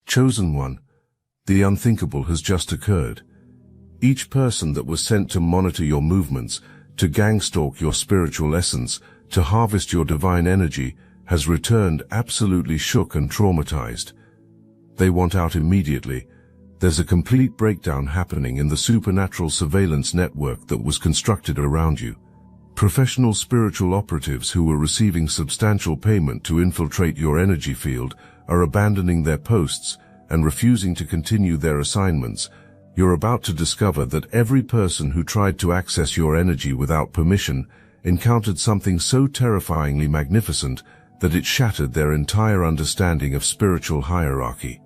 Chosen one, the unthinkable has just occurred. Each person that was sent to monitor your movements, to gangstalk your spiritual essence, to harvest your divine energy, has returned absolutely shook and traumatized. They want out immediately. There's a complete breakdown happening in the supernatural surveillance network that was constructed around you. Professional spiritual operatives who were receiving substantial payment to infiltrate your energy field are abandoning their posts and refusing to continue their assignments. You're about to discover that every person who tried to access your energy without permission encountered something so terrifyingly magnificent that it shattered their entire understanding of spiritual hierarchy.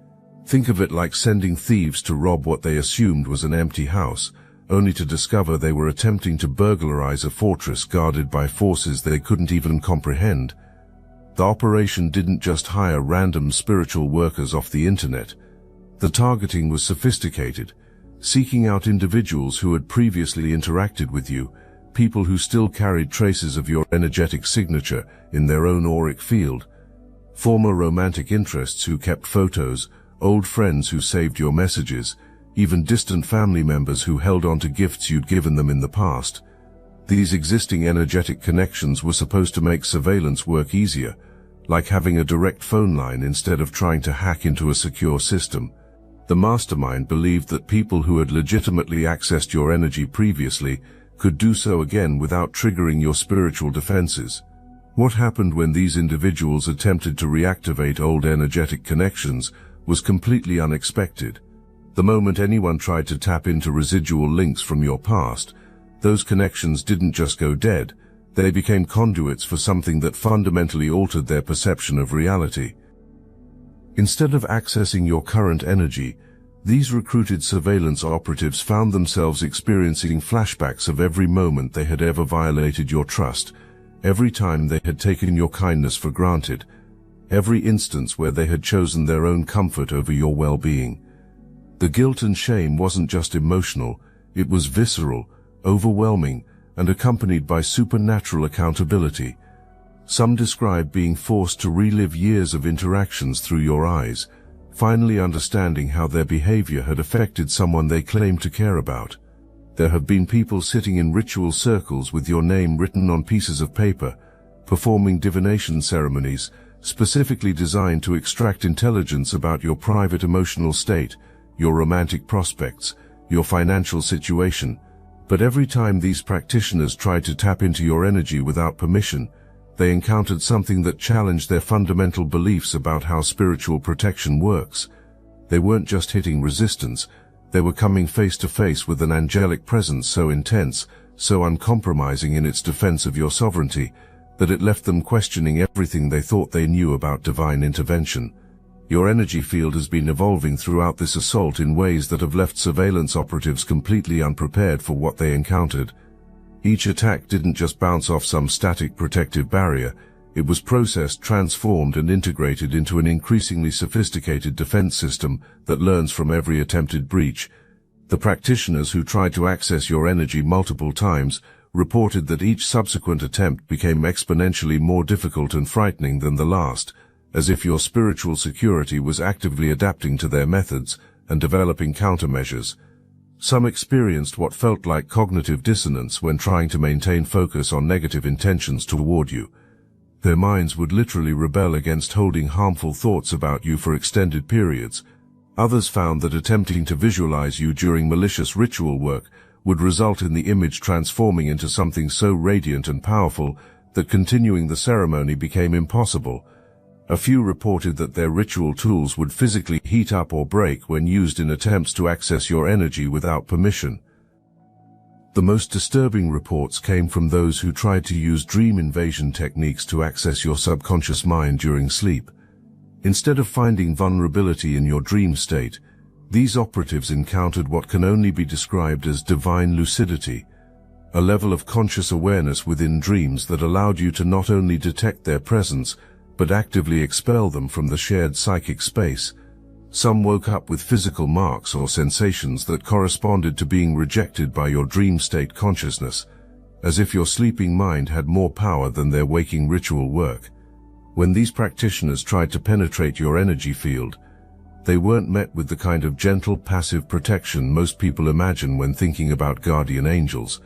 Think of it like sending thieves to rob what they assumed was an empty house, only to discover they were attempting to burglarize a fortress guarded by forces they couldn't even comprehend. The operation didn't just hire random spiritual workers off the internet. The targeting was sophisticated, seeking out individuals who had previously interacted with you, people who still carried traces of your energetic signature in their own auric field, former romantic interests who kept photos, old friends who saved your messages, even distant family members who held on to gifts you'd given them in the past. These existing energetic connections were supposed to make surveillance work easier, like having a direct phone line instead of trying to hack into a secure system. The mastermind believed that people who had legitimately accessed your energy previously could do so again without triggering your spiritual defenses. What happened when these individuals attempted to reactivate old energetic connections was completely unexpected. The moment anyone tried to tap into residual links from your past, those connections didn't just go dead, they became conduits for something that fundamentally altered their perception of reality. Instead of accessing your current energy, these recruited surveillance operatives found themselves experiencing flashbacks of every moment they had ever violated your trust, every time they had taken your kindness for granted, every instance where they had chosen their own comfort over your well-being. The guilt and shame wasn't just emotional, it was visceral, overwhelming, and accompanied by supernatural accountability. Some describe being forced to relive years of interactions through your eyes, finally understanding how their behavior had affected someone they claimed to care about. There have been people sitting in ritual circles with your name written on pieces of paper, performing divination ceremonies, specifically designed to extract intelligence about your private emotional state, your romantic prospects, your financial situation. But every time these practitioners tried to tap into your energy without permission, they encountered something that challenged their fundamental beliefs about how spiritual protection works. They weren't just hitting resistance, they were coming face to face with an angelic presence so intense, so uncompromising in its defense of your sovereignty, that it left them questioning everything they thought they knew about divine intervention. Your energy field has been evolving throughout this assault in ways that have left surveillance operatives completely unprepared for what they encountered. Each attack didn't just bounce off some static protective barrier, it was processed, transformed, and integrated into an increasingly sophisticated defense system that learns from every attempted breach. The practitioners who tried to access your energy multiple times reported that each subsequent attempt became exponentially more difficult and frightening than the last, as if your spiritual security was actively adapting to their methods and developing countermeasures. Some experienced what felt like cognitive dissonance when trying to maintain focus on negative intentions toward you. Their minds would literally rebel against holding harmful thoughts about you for extended periods. Others found that attempting to visualize you during malicious ritual work would result in the image transforming into something so radiant and powerful that continuing the ceremony became impossible. A few reported that their ritual tools would physically heat up or break when used in attempts to access your energy without permission. The most disturbing reports came from those who tried to use dream invasion techniques to access your subconscious mind during sleep. Instead of finding vulnerability in your dream state, these operatives encountered what can only be described as divine lucidity, a level of conscious awareness within dreams that allowed you to not only detect their presence, but actively expel them from the shared psychic space. Some woke up with physical marks or sensations that corresponded to being rejected by your dream state consciousness, as if your sleeping mind had more power than their waking ritual work. When these practitioners tried to penetrate your energy field, They weren't met with the kind of gentle, passive protection most people imagine when thinking about guardian angels.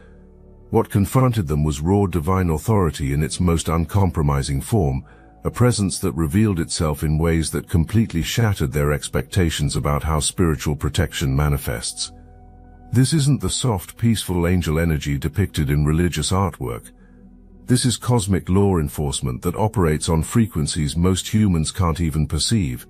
What confronted them was raw divine authority in its most uncompromising form, a presence that revealed itself in ways that completely shattered their expectations about how spiritual protection manifests. This isn't the soft, peaceful angel energy depicted in religious artwork. This is cosmic law enforcement that operates on frequencies most humans can't even perceive.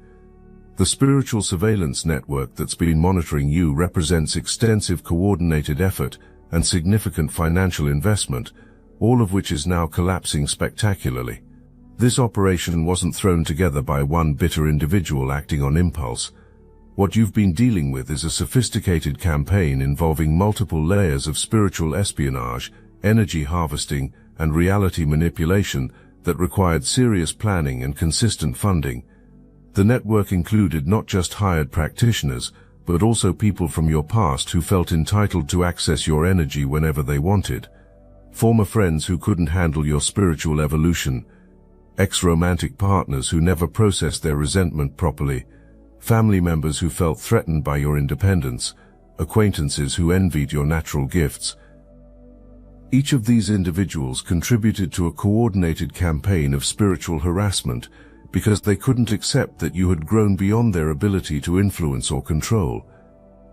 The spiritual surveillance network that's been monitoring you represents extensive coordinated effort and significant financial investment, all of which is now collapsing spectacularly. This operation wasn't thrown together by one bitter individual acting on impulse. What you've been dealing with is a sophisticated campaign involving multiple layers of spiritual espionage, energy harvesting, and reality manipulation that required serious planning and consistent funding. The network included not just hired practitioners, but also people from your past who felt entitled to access your energy whenever they wanted. Former friends who couldn't handle your spiritual evolution, ex-romantic partners who never processed their resentment properly, family members who felt threatened by your independence, acquaintances who envied your natural gifts. Each of these individuals contributed to a coordinated campaign of spiritual harassment because they couldn't accept that you had grown beyond their ability to influence or control.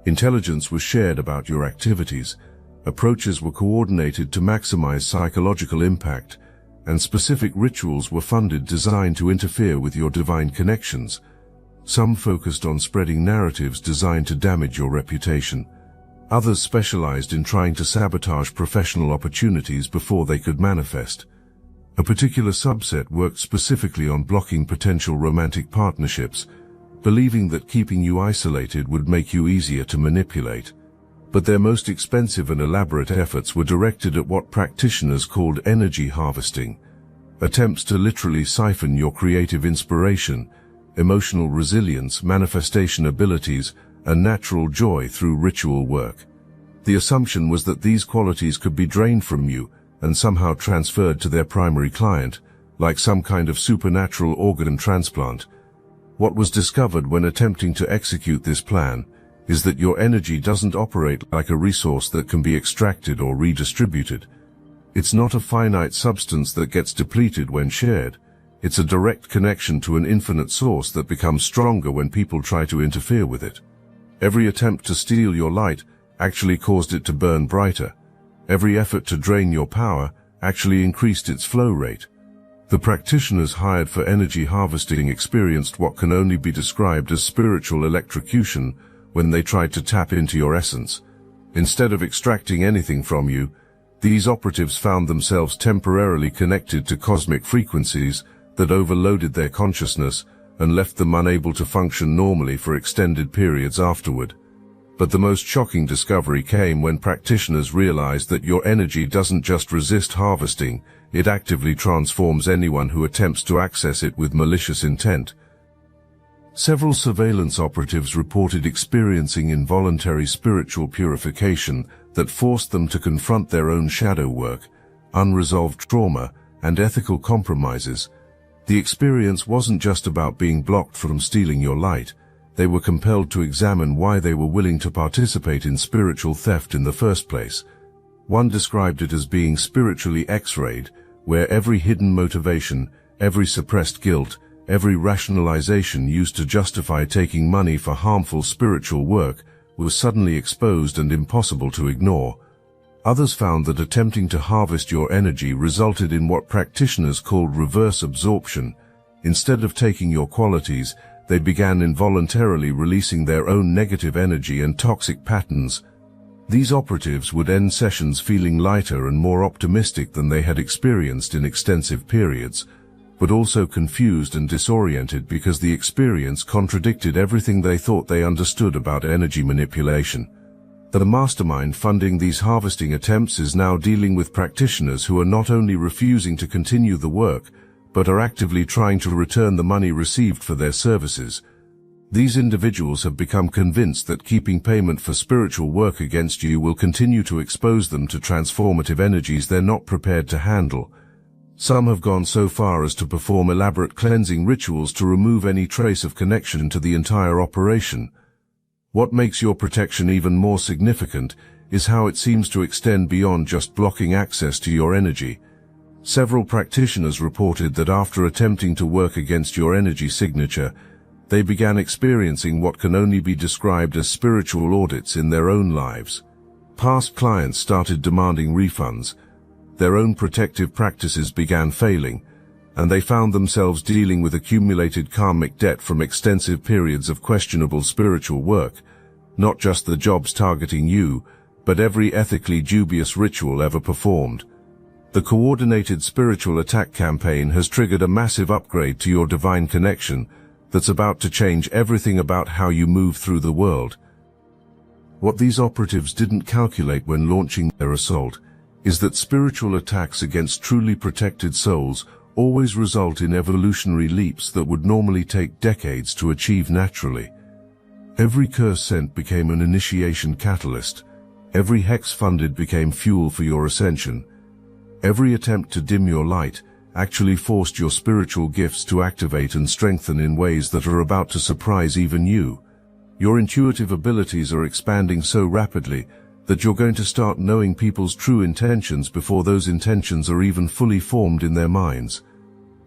Intelligence was shared about your activities, approaches were coordinated to maximize psychological impact, and specific rituals were funded designed to interfere with your divine connections. Some focused on spreading narratives designed to damage your reputation. Others specialized in trying to sabotage professional opportunities before they could manifest. A particular subset worked specifically on blocking potential romantic partnerships, believing that keeping you isolated would make you easier to manipulate. But their most expensive and elaborate efforts were directed at what practitioners called energy harvesting, attempts to literally siphon your creative inspiration, emotional resilience, manifestation abilities, and natural joy through ritual work. The assumption was that these qualities could be drained from you and somehow transferred to their primary client, like some kind of supernatural organ transplant. What was discovered when attempting to execute this plan is that your energy doesn't operate like a resource that can be extracted or redistributed. It's not a finite substance that gets depleted when shared. It's a direct connection to an infinite source that becomes stronger when people try to interfere with it. Every attempt to steal your light actually caused it to burn brighter. Every effort to drain your power actually increased its flow rate. The practitioners hired for energy harvesting experienced what can only be described as spiritual electrocution when they tried to tap into your essence. Instead of extracting anything from you, these operatives found themselves temporarily connected to cosmic frequencies that overloaded their consciousness and left them unable to function normally for extended periods afterward. But the most shocking discovery came when practitioners realized that your energy doesn't just resist harvesting, it actively transforms anyone who attempts to access it with malicious intent. Several surveillance operatives reported experiencing involuntary spiritual purification that forced them to confront their own shadow work, unresolved trauma, and ethical compromises. The experience wasn't just about being blocked from stealing your light. They were compelled to examine why they were willing to participate in spiritual theft in the first place. One described it as being spiritually X-rayed, where every hidden motivation, every suppressed guilt, every rationalization used to justify taking money for harmful spiritual work was suddenly exposed and impossible to ignore. Others found that attempting to harvest your energy resulted in what practitioners called reverse absorption. Instead of taking your qualities, they began involuntarily releasing their own negative energy and toxic patterns. These operatives would end sessions feeling lighter and more optimistic than they had experienced in extensive periods, but also confused and disoriented because the experience contradicted everything they thought they understood about energy manipulation. The mastermind funding these harvesting attempts is now dealing with practitioners who are not only refusing to continue the work, but are actively trying to return the money received for their services. These individuals have become convinced that keeping payment for spiritual work against you will continue to expose them to transformative energies they're not prepared to handle. Some have gone so far as to perform elaborate cleansing rituals to remove any trace of connection to the entire operation. What makes your protection even more significant is how it seems to extend beyond just blocking access to your energy. Several practitioners reported that after attempting to work against your energy signature, they began experiencing what can only be described as spiritual audits in their own lives. Past clients started demanding refunds, their own protective practices began failing, and they found themselves dealing with accumulated karmic debt from extensive periods of questionable spiritual work, not just the jobs targeting you, but every ethically dubious ritual ever performed. The coordinated spiritual attack campaign has triggered a massive upgrade to your divine connection that's about to change everything about how you move through the world. What these operatives didn't calculate when launching their assault is that spiritual attacks against truly protected souls always result in evolutionary leaps that would normally take decades to achieve naturally. Every curse sent became an initiation catalyst. Every hex funded became fuel for your ascension. Every attempt to dim your light actually forced your spiritual gifts to activate and strengthen in ways that are about to surprise even you. Your intuitive abilities are expanding so rapidly that you're going to start knowing people's true intentions before those intentions are even fully formed in their minds.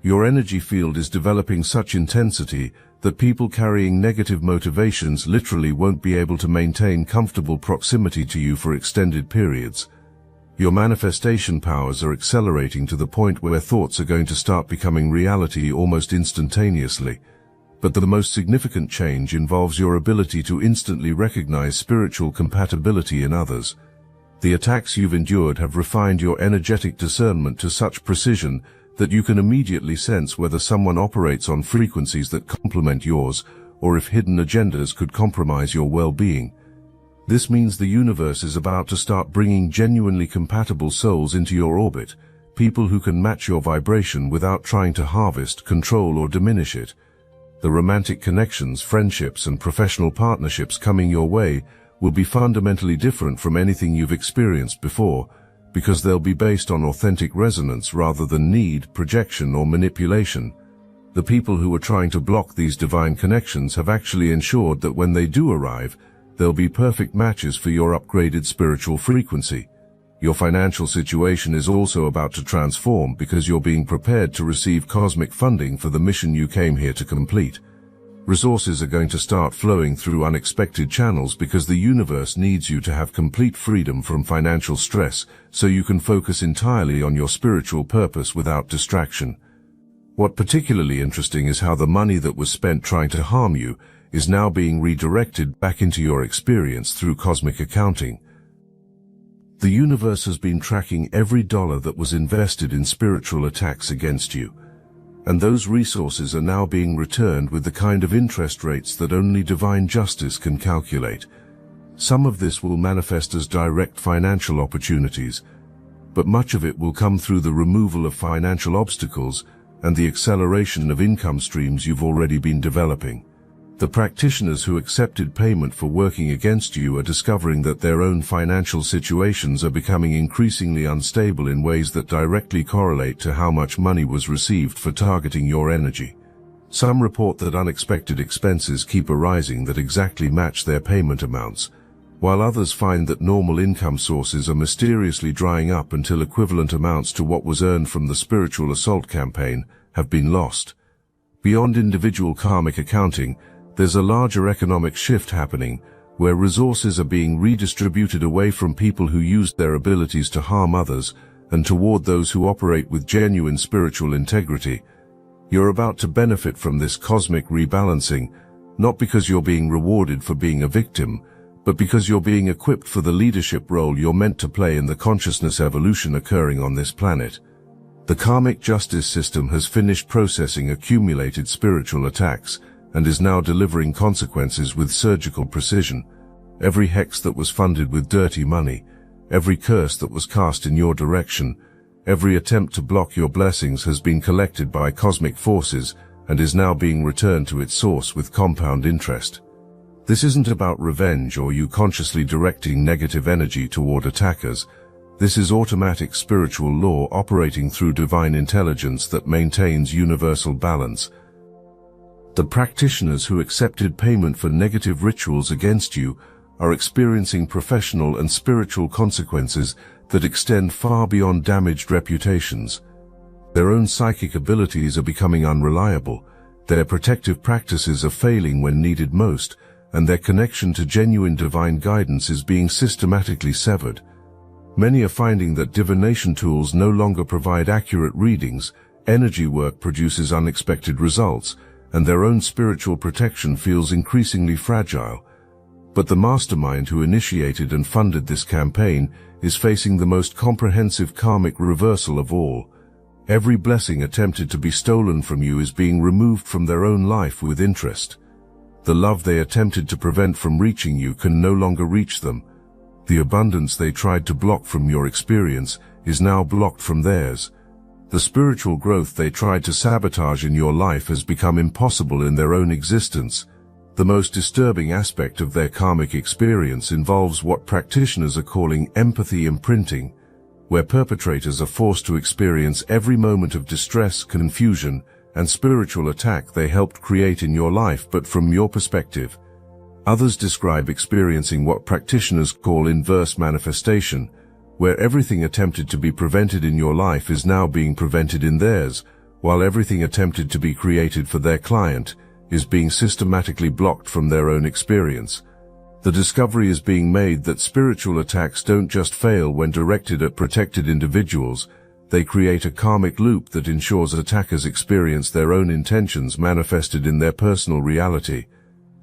Your energy field is developing such intensity that people carrying negative motivations literally won't be able to maintain comfortable proximity to you for extended periods. Your manifestation powers are accelerating to the point where thoughts are going to start becoming reality almost instantaneously. But the most significant change involves your ability to instantly recognize spiritual compatibility in others. The attacks you've endured have refined your energetic discernment to such precision that you can immediately sense whether someone operates on frequencies that complement yours, or if hidden agendas could compromise your well-being. This means the universe is about to start bringing genuinely compatible souls into your orbit, people who can match your vibration without trying to harvest, control, or diminish it. The romantic connections, friendships, and professional partnerships coming your way will be fundamentally different from anything you've experienced before, because they'll be based on authentic resonance rather than need, projection, or manipulation. The people who are trying to block these divine connections have actually ensured that when they do arrive, they'll be perfect matches for your upgraded spiritual frequency. Your financial situation is also about to transform because you're being prepared to receive cosmic funding for the mission you came here to complete. Resources are going to start flowing through unexpected channels because the universe needs you to have complete freedom from financial stress so you can focus entirely on your spiritual purpose without distraction. What particularly interesting is how the money that was spent trying to harm you is now being redirected back into your experience through cosmic accounting. The universe has been tracking every dollar that was invested in spiritual attacks against you, and those resources are now being returned with the kind of interest rates that only divine justice can calculate. Some of this will manifest as direct financial opportunities, but much of it will come through the removal of financial obstacles and the acceleration of income streams you've already been developing. The practitioners who accepted payment for working against you are discovering that their own financial situations are becoming increasingly unstable in ways that directly correlate to how much money was received for targeting your energy. Some report that unexpected expenses keep arising that exactly match their payment amounts, while others find that normal income sources are mysteriously drying up until equivalent amounts to what was earned from the spiritual assault campaign have been lost. Beyond individual karmic accounting, there's a larger economic shift happening, where resources are being redistributed away from people who use their abilities to harm others and toward those who operate with genuine spiritual integrity. You're about to benefit from this cosmic rebalancing, not because you're being rewarded for being a victim, but because you're being equipped for the leadership role you're meant to play in the consciousness evolution occurring on this planet. The karmic justice system has finished processing accumulated spiritual attacks and is now delivering consequences with surgical precision. Every hex that was funded with dirty money, every curse that was cast in your direction, every attempt to block your blessings has been collected by cosmic forces and is now being returned to its source with compound interest. This isn't about revenge or you consciously directing negative energy toward attackers. This is automatic spiritual law operating through divine intelligence that maintains universal balance. The practitioners who accepted payment for negative rituals against you are experiencing professional and spiritual consequences that extend far beyond damaged reputations. Their own psychic abilities are becoming unreliable, their protective practices are failing when needed most, and their connection to genuine divine guidance is being systematically severed. Many are finding that divination tools no longer provide accurate readings, energy work produces unexpected results, and their own spiritual protection feels increasingly fragile. But the mastermind who initiated and funded this campaign is facing the most comprehensive karmic reversal of all. Every blessing attempted to be stolen from you is being removed from their own life with interest. The love they attempted to prevent from reaching you can no longer reach them. The abundance they tried to block from your experience is now blocked from theirs. The spiritual growth they tried to sabotage in your life has become impossible in their own existence. The most disturbing aspect of their karmic experience involves what practitioners are calling empathy imprinting, where perpetrators are forced to experience every moment of distress, confusion, and spiritual attack they helped create in your life but from your perspective. Others describe experiencing what practitioners call inverse manifestation, where everything attempted to be prevented in your life is now being prevented in theirs, while everything attempted to be created for their client is being systematically blocked from their own experience. The discovery is being made that spiritual attacks don't just fail when directed at protected individuals, they create a karmic loop that ensures attackers experience their own intentions manifested in their personal reality.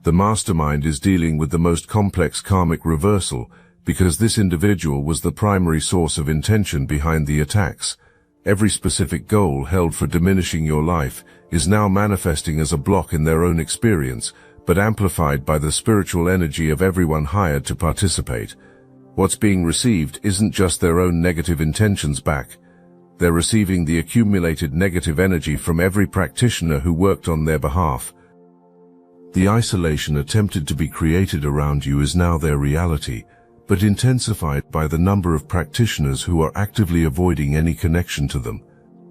The mastermind is dealing with the most complex karmic reversal because this individual was the primary source of intention behind the attacks. Every specific goal held for diminishing your life is now manifesting as a block in their own experience, but amplified by the spiritual energy of everyone hired to participate. What's being received isn't just their own negative intentions back. They're receiving the accumulated negative energy from every practitioner who worked on their behalf. The isolation attempted to be created around you is now their reality, but intensified by the number of practitioners who are actively avoiding any connection to them.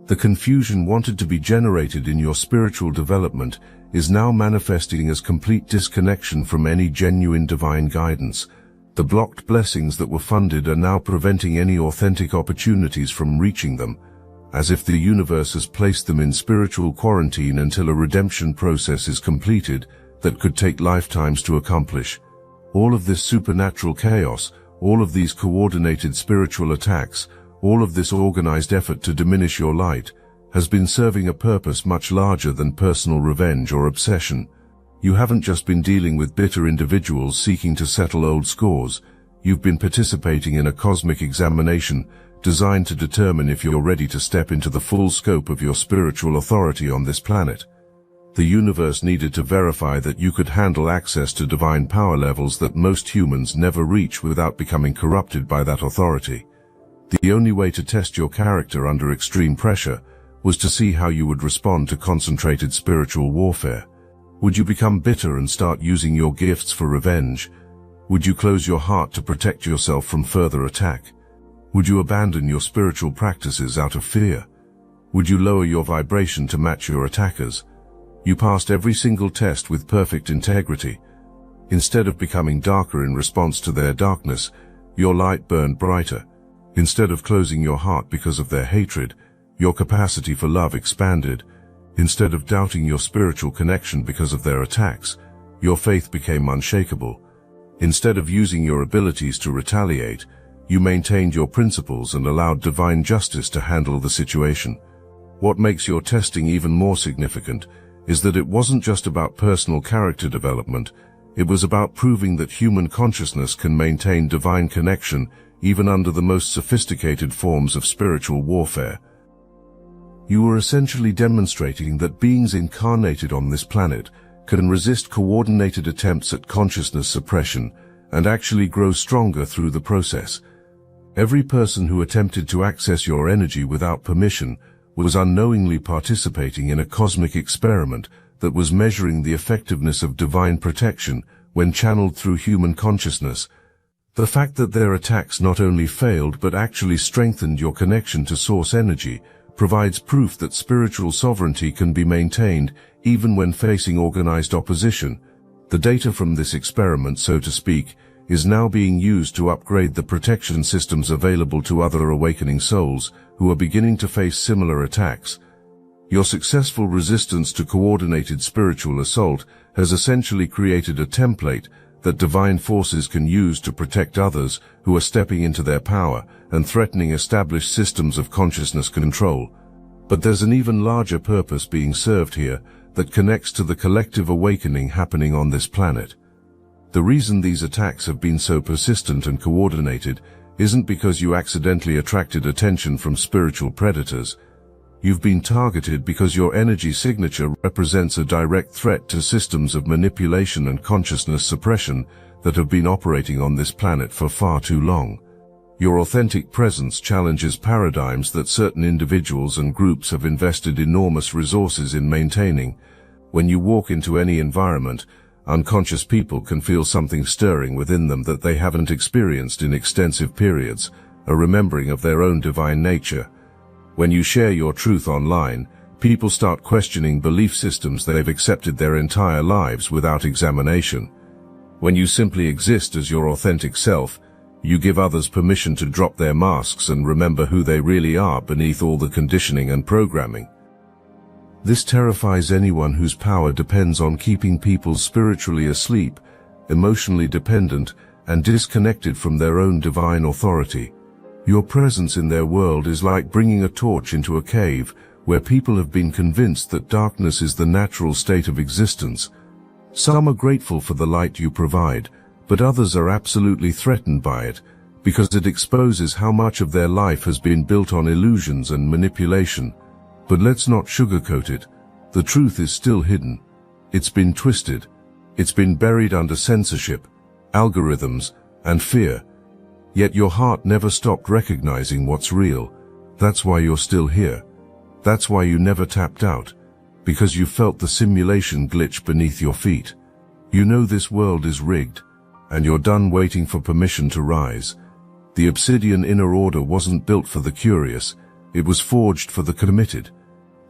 The confusion wanted to be generated in your spiritual development is now manifesting as complete disconnection from any genuine divine guidance. The blocked blessings that were funded are now preventing any authentic opportunities from reaching them, as if the universe has placed them in spiritual quarantine until a redemption process is completed that could take lifetimes to accomplish. All of this supernatural chaos, all of these coordinated spiritual attacks, all of this organized effort to diminish your light, has been serving a purpose much larger than personal revenge or obsession. You haven't just been dealing with bitter individuals seeking to settle old scores. You've been participating in a cosmic examination designed to determine if you're ready to step into the full scope of your spiritual authority on this planet. The universe needed to verify that you could handle access to divine power levels that most humans never reach without becoming corrupted by that authority. The only way to test your character under extreme pressure was to see how you would respond to concentrated spiritual warfare. Would you become bitter and start using your gifts for revenge? Would you close your heart to protect yourself from further attack? Would you abandon your spiritual practices out of fear? Would you lower your vibration to match your attackers? You passed every single test with perfect integrity. Instead of becoming darker in response to their darkness, your light burned brighter. Instead of closing your heart because of their hatred, your capacity for love expanded. Instead of doubting your spiritual connection because of their attacks, your faith became unshakable. Instead of using your abilities to retaliate, you maintained your principles and allowed divine justice to handle the situation. What makes your testing even more significant is that it wasn't just about personal character development, it was about proving that human consciousness can maintain divine connection even under the most sophisticated forms of spiritual warfare. You were essentially demonstrating that beings incarnated on this planet can resist coordinated attempts at consciousness suppression and actually grow stronger through the process. Every person who attempted to access your energy without permission was unknowingly participating in a cosmic experiment that was measuring the effectiveness of divine protection when channeled through human consciousness. The fact that their attacks not only failed but actually strengthened your connection to source energy provides proof that spiritual sovereignty can be maintained even when facing organized opposition. The data from this experiment, so to speak, is now being used to upgrade the protection systems available to other awakening souls who are beginning to face similar attacks. Your successful resistance to coordinated spiritual assault has essentially created a template that divine forces can use to protect others who are stepping into their power and threatening established systems of consciousness control. But there's an even larger purpose being served here that connects to the collective awakening happening on this planet. The reason these attacks have been so persistent and coordinated isn't because you accidentally attracted attention from spiritual predators. You've been targeted because your energy signature represents a direct threat to systems of manipulation and consciousness suppression that have been operating on this planet for far too long. Your authentic presence challenges paradigms that certain individuals and groups have invested enormous resources in maintaining. When you walk into any environment, unconscious people can feel something stirring within them that they haven't experienced in extensive periods, a remembering of their own divine nature. When you share your truth online, people start questioning belief systems they've accepted their entire lives without examination. When you simply exist as your authentic self, you give others permission to drop their masks and remember who they really are beneath all the conditioning and programming. This terrifies anyone whose power depends on keeping people spiritually asleep, emotionally dependent, and disconnected from their own divine authority. Your presence in their world is like bringing a torch into a cave where people have been convinced that darkness is the natural state of existence. Some are grateful for the light you provide, but others are absolutely threatened by it because it exposes how much of their life has been built on illusions and manipulation. But let's not sugarcoat it. The truth is still hidden. It's been twisted. It's been buried under censorship, algorithms, and fear. Yet your heart never stopped recognizing what's real. That's why you're still here. That's why you never tapped out. Because you felt the simulation glitch beneath your feet. You know this world is rigged, and you're done waiting for permission to rise. The obsidian inner order wasn't built for the curious. It was forged for the committed.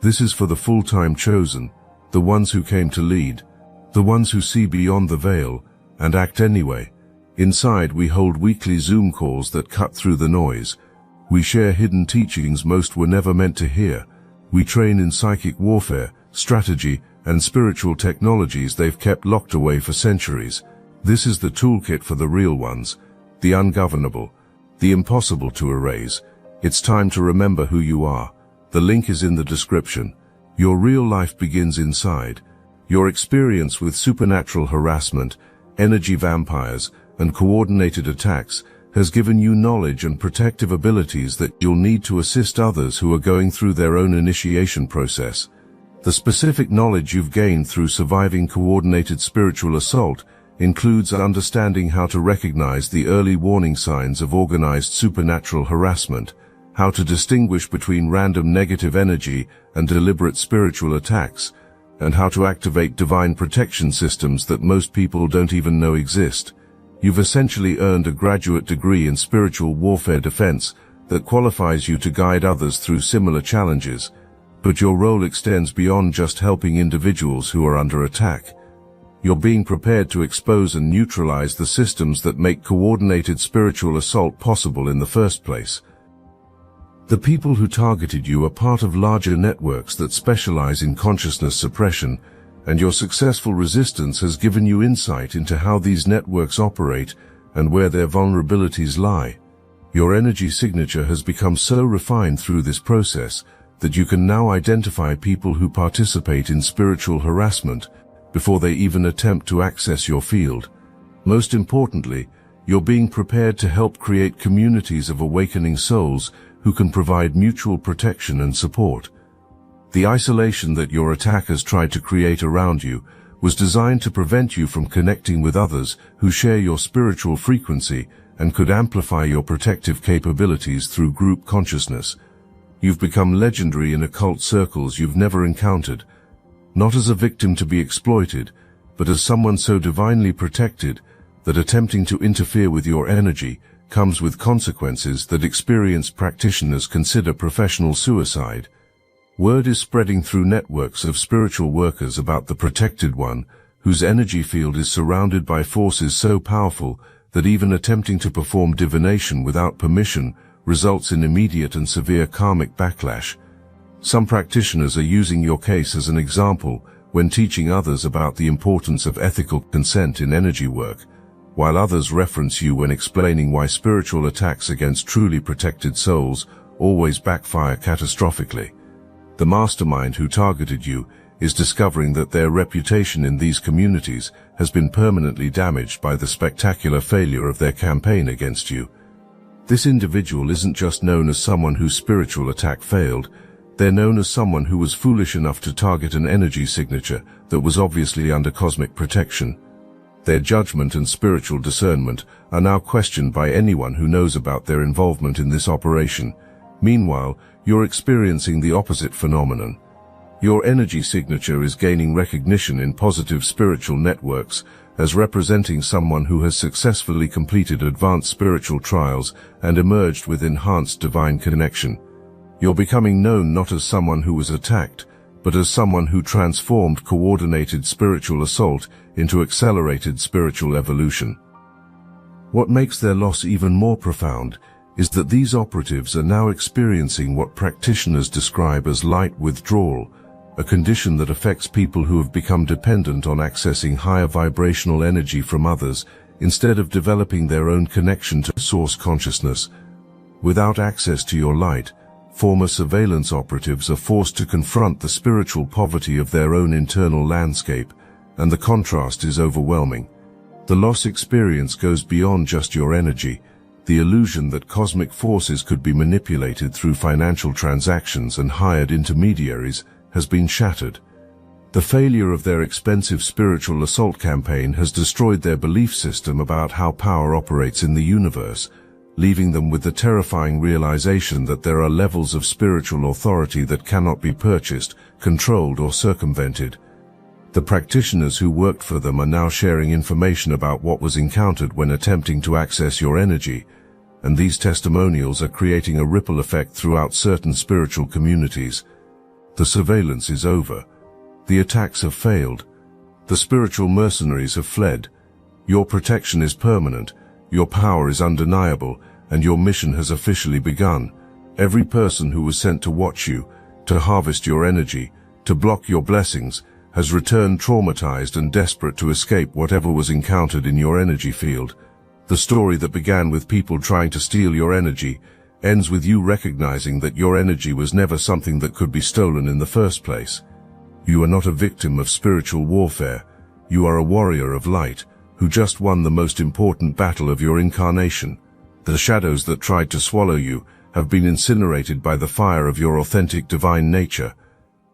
This is for the full-time chosen, the ones who came to lead, the ones who see beyond the veil and act anyway. Inside, we hold weekly Zoom calls that cut through the noise. We share hidden teachings most were never meant to hear. We train in psychic warfare, strategy, and spiritual technologies they've kept locked away for centuries. This is the toolkit for the real ones, the ungovernable, the impossible to erase. It's time to remember who you are. The link is in the description. Your real life begins inside. Your experience with supernatural harassment, energy vampires, and coordinated attacks has given you knowledge and protective abilities that you'll need to assist others who are going through their own initiation process. The specific knowledge you've gained through surviving coordinated spiritual assault includes understanding how to recognize the early warning signs of organized supernatural harassment, how to distinguish between random negative energy and deliberate spiritual attacks, and how to activate divine protection systems that most people don't even know exist. You've essentially earned a graduate degree in spiritual warfare defense that qualifies you to guide others through similar challenges, but your role extends beyond just helping individuals who are under attack. You're being prepared to expose and neutralize the systems that make coordinated spiritual assault possible in the first place. The people who targeted you are part of larger networks that specialize in consciousness suppression, and your successful resistance has given you insight into how these networks operate and where their vulnerabilities lie. Your energy signature has become so refined through this process that you can now identify people who participate in spiritual harassment before they even attempt to access your field. Most importantly, you're being prepared to help create communities of awakening souls who can provide mutual protection and support. The isolation that your attackers tried to create around you was designed to prevent you from connecting with others who share your spiritual frequency and could amplify your protective capabilities through group consciousness. You've become legendary in occult circles you've never encountered, not as a victim to be exploited, but as someone so divinely protected that attempting to interfere with your energy comes with consequences that experienced practitioners consider professional suicide. Word is spreading through networks of spiritual workers about the protected one, whose energy field is surrounded by forces so powerful that even attempting to perform divination without permission results in immediate and severe karmic backlash. Some practitioners are using your case as an example when teaching others about the importance of ethical consent in energy work, while others reference you when explaining why spiritual attacks against truly protected souls always backfire catastrophically. The mastermind who targeted you is discovering that their reputation in these communities has been permanently damaged by the spectacular failure of their campaign against you. This individual isn't just known as someone whose spiritual attack failed, they're known as someone who was foolish enough to target an energy signature that was obviously under cosmic protection. Their judgment and spiritual discernment are now questioned by anyone who knows about their involvement in this operation. Meanwhile, you're experiencing the opposite phenomenon. Your energy signature is gaining recognition in positive spiritual networks as representing someone who has successfully completed advanced spiritual trials and emerged with enhanced divine connection. You're becoming known not as someone who was attacked, but as someone who transformed coordinated spiritual assault into accelerated spiritual evolution. What makes their loss even more profound is that these operatives are now experiencing what practitioners describe as light withdrawal, a condition that affects people who have become dependent on accessing higher vibrational energy from others instead of developing their own connection to source consciousness. Without access to your light, former surveillance operatives are forced to confront the spiritual poverty of their own internal landscape, and the contrast is overwhelming. The loss experience goes beyond just your energy. The illusion that cosmic forces could be manipulated through financial transactions and hired intermediaries has been shattered. The failure of their expensive spiritual assault campaign has destroyed their belief system about how power operates in the universe, leaving them with the terrifying realization that there are levels of spiritual authority that cannot be purchased, controlled, or circumvented. The practitioners who worked for them are now sharing information about what was encountered when attempting to access your energy, and these testimonials are creating a ripple effect throughout certain spiritual communities. The surveillance is over. The attacks have failed. The spiritual mercenaries have fled. Your protection is permanent, your power is undeniable, and your mission has officially begun. Every person who was sent to watch you, to harvest your energy, to block your blessings, has returned traumatized and desperate to escape whatever was encountered in your energy field. The story that began with people trying to steal your energy ends with you recognizing that your energy was never something that could be stolen in the first place. You are not a victim of spiritual warfare. You are a warrior of light, who just won the most important battle of your incarnation. The shadows that tried to swallow you have been incinerated by the fire of your authentic divine nature.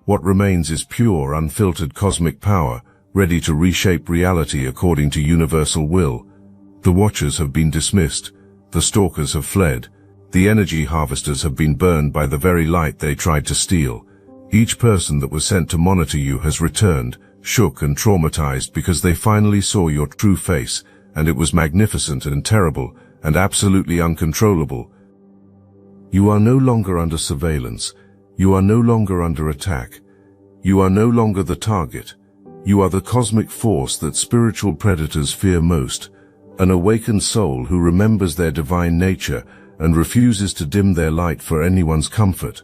What remains is pure, unfiltered cosmic power, ready to reshape reality according to universal will. The watchers have been dismissed. The stalkers have fled. The energy harvesters have been burned by the very light they tried to steal. Each person that was sent to monitor you has returned, shook and traumatized because they finally saw your true face, and it was magnificent and terrible and absolutely uncontrollable. You are no longer under surveillance. You are no longer under attack. You are no longer the target. You are the cosmic force that spiritual predators fear most, an awakened soul who remembers their divine nature and refuses to dim their light for anyone's comfort.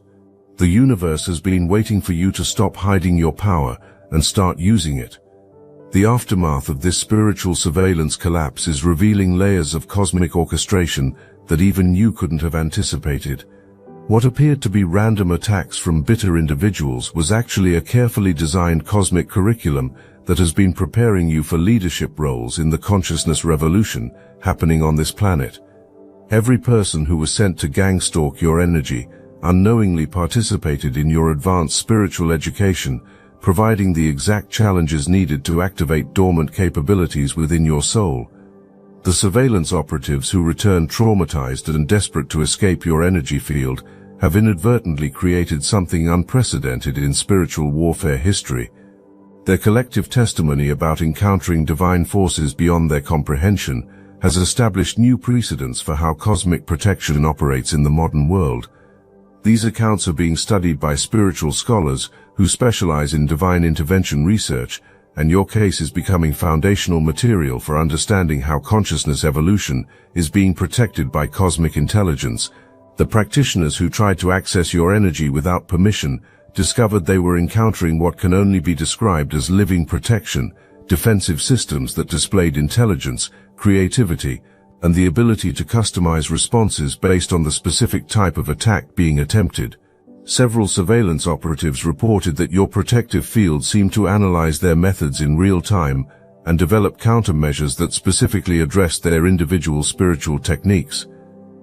The universe has been waiting for you to stop hiding your power and start using it. The aftermath of this spiritual surveillance collapse is revealing layers of cosmic orchestration that even you couldn't have anticipated. What appeared to be random attacks from bitter individuals was actually a carefully designed cosmic curriculum that has been preparing you for leadership roles in the consciousness revolution happening on this planet. Every person who was sent to gangstalk your energy unknowingly participated in your advanced spiritual education, providing the exact challenges needed to activate dormant capabilities within your soul. The surveillance operatives who returned traumatized and desperate to escape your energy field have inadvertently created something unprecedented in spiritual warfare history. Their collective testimony about encountering divine forces beyond their comprehension has established new precedents for how cosmic protection operates in the modern world. These accounts are being studied by spiritual scholars who specialize in divine intervention research, and your case is becoming foundational material for understanding how consciousness evolution is being protected by cosmic intelligence. The practitioners who tried to access your energy without permission discovered they were encountering what can only be described as living protection, defensive systems that displayed intelligence, creativity, and the ability to customize responses based on the specific type of attack being attempted. Several surveillance operatives reported that your protective field seemed to analyze their methods in real time and develop countermeasures that specifically addressed their individual spiritual techniques.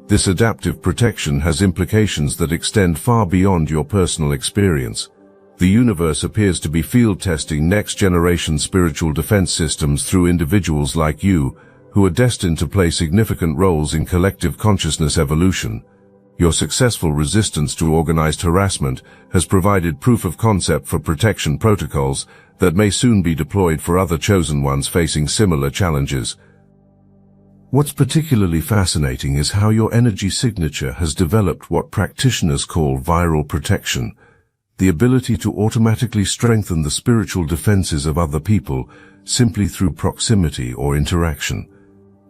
This adaptive protection has implications that extend far beyond your personal experience. The universe appears to be field testing next-generation spiritual defense systems through individuals like you, who are destined to play significant roles in collective consciousness evolution. Your successful resistance to organized harassment has provided proof of concept for protection protocols that may soon be deployed for other chosen ones facing similar challenges. What's particularly fascinating is how your energy signature has developed what practitioners call viral protection, the ability to automatically strengthen the spiritual defenses of other people simply through proximity or interaction.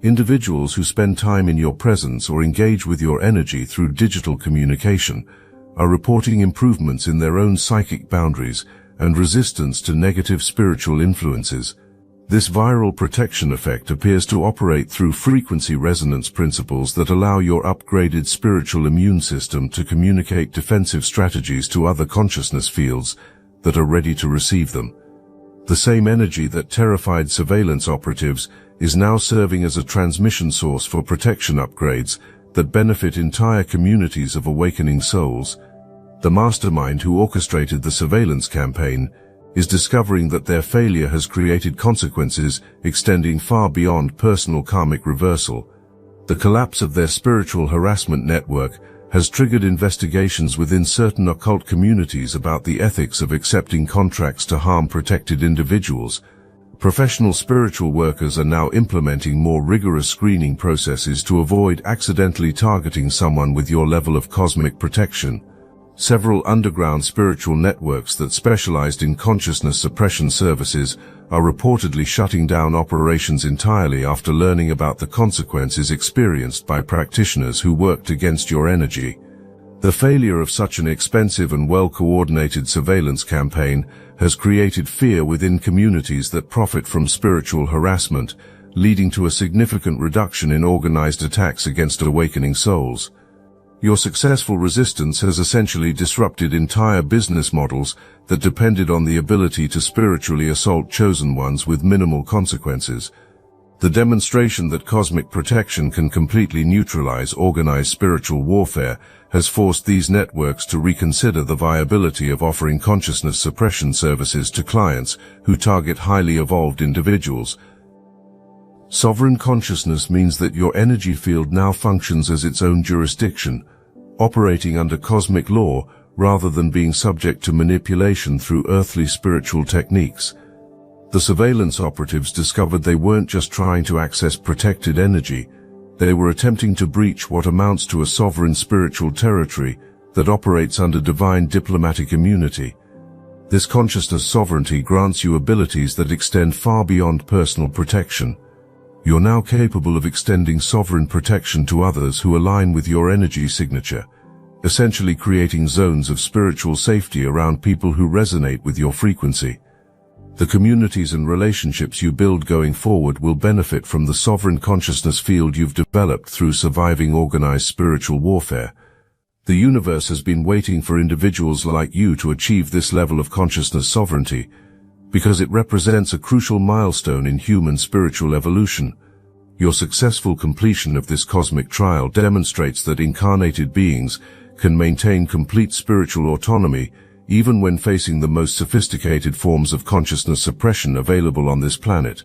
Individuals who spend time in your presence or engage with your energy through digital communication are reporting improvements in their own psychic boundaries and resistance to negative spiritual influences. This viral protection effect appears to operate through frequency resonance principles that allow your upgraded spiritual immune system to communicate defensive strategies to other consciousness fields that are ready to receive them. The same energy that terrified surveillance operatives is now serving as a transmission source for protection upgrades that benefit entire communities of awakening souls. The mastermind who orchestrated the surveillance campaign is discovering that their failure has created consequences extending far beyond personal karmic reversal. The collapse of their spiritual harassment network has triggered investigations within certain occult communities about the ethics of accepting contracts to harm protected individuals. Professional spiritual workers are now implementing more rigorous screening processes to avoid accidentally targeting someone with your level of cosmic protection. Several underground spiritual networks that specialized in consciousness suppression services are reportedly shutting down operations entirely after learning about the consequences experienced by practitioners who worked against your energy. The failure of such an expensive and well-coordinated surveillance campaign has created fear within communities that profit from spiritual harassment, leading to a significant reduction in organized attacks against awakening souls. Your successful resistance has essentially disrupted entire business models that depended on the ability to spiritually assault chosen ones with minimal consequences. The demonstration that cosmic protection can completely neutralize organized spiritual warfare has forced these networks to reconsider the viability of offering consciousness suppression services to clients who target highly evolved individuals. Sovereign consciousness means that your energy field now functions as its own jurisdiction, operating under cosmic law rather than being subject to manipulation through earthly spiritual techniques. The surveillance operatives discovered they weren't just trying to access protected energy, they were attempting to breach what amounts to a sovereign spiritual territory that operates under divine diplomatic immunity. This consciousness sovereignty grants you abilities that extend far beyond personal protection. You're now capable of extending sovereign protection to others who align with your energy signature, essentially creating zones of spiritual safety around people who resonate with your frequency. The communities and relationships you build going forward will benefit from the sovereign consciousness field you've developed through surviving organized spiritual warfare. The universe has been waiting for individuals like you to achieve this level of consciousness sovereignty, because it represents a crucial milestone in human spiritual evolution. Your successful completion of this cosmic trial demonstrates that incarnated beings can maintain complete spiritual autonomy even when facing the most sophisticated forms of consciousness suppression available on this planet.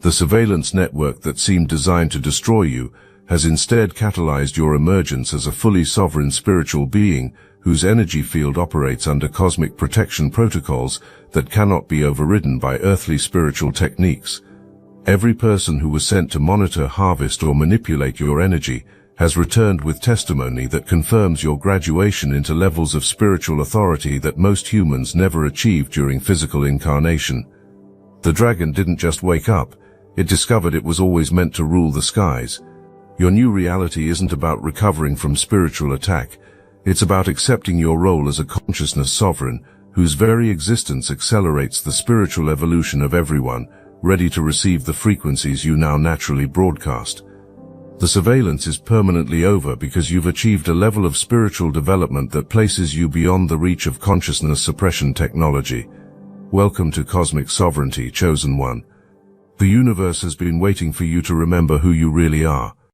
The surveillance network that seemed designed to destroy you has instead catalyzed your emergence as a fully sovereign spiritual being whose energy field operates under cosmic protection protocols that cannot be overridden by earthly spiritual techniques. Every person who was sent to monitor, harvest, or manipulate your energy has returned with testimony that confirms your graduation into levels of spiritual authority that most humans never achieve during physical incarnation. The dragon didn't just wake up, it discovered it was always meant to rule the skies. Your new reality isn't about recovering from spiritual attack, it's about accepting your role as a consciousness sovereign, whose very existence accelerates the spiritual evolution of everyone, ready to receive the frequencies you now naturally broadcast. The surveillance is permanently over because you've achieved a level of spiritual development that places you beyond the reach of consciousness suppression technology. Welcome to Cosmic Sovereignty, Chosen One. The universe has been waiting for you to remember who you really are.